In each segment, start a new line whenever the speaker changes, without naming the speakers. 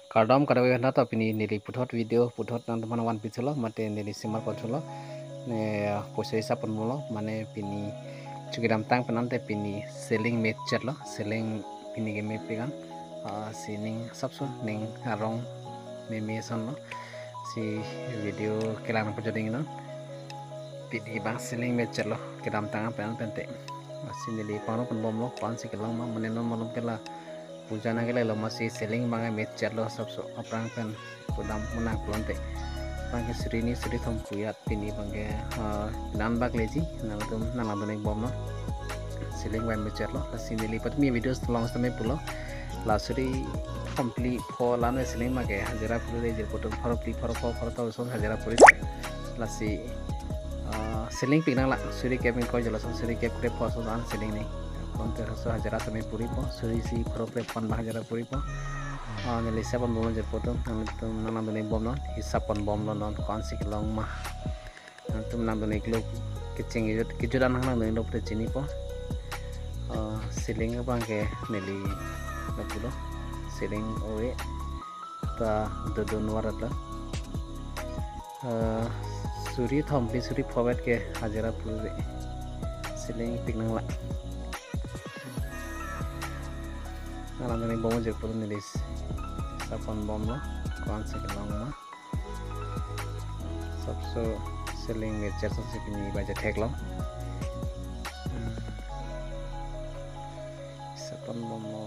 Kardom kada we na to pini nili puthot video puthot nang teman wan picholo mate nili simar pocholo ne poisa isa ponmolo mane pini chukiram tang penante pini selling match chatlo selling pini game pegan sining sabso ning arong meme sonlo si video kelang pojoding no pini bang selling match chatlo kiram tang penan pente sinili pano ponbom lo pan si kelang ma mane non molom kela puja na gele lo masih selling mangai match chatlo sabso aprang kan kudam munang plonte bangke srini sri thom puyat pini bangke nan bak leji nalatum naladone bomno selling by match chatlo la sinili pat mi videos long samay pulo la sri complete for lano selling mage hajara pulo de potom faro to so hajara puri la si selling pinang la suri kepin ko jalo suri kep kre for so dan selling ni konte so hajara samay puri po suri si faro kre pan hajara puri po nili seven bom je potom tum nanam done bom non hisapon bom non konsi long ma tum nam done klo kicing kijudan nang done lop te chini po siling bang ke nili napulo siling oe ta dodon waratla suri thompli suri forward ke hajara puri siling piknang la nanam done bom je potom nilis sapon bom lo konsi long ma sabso selling nature so sipini baja tag lo sapon bom lo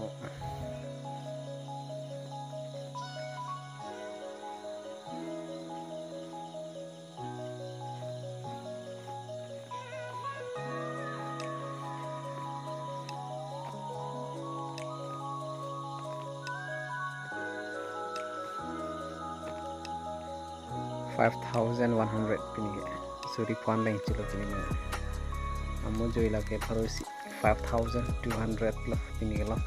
5100 pini suri pon leng chilo pini amo joila ke 5200 pini lo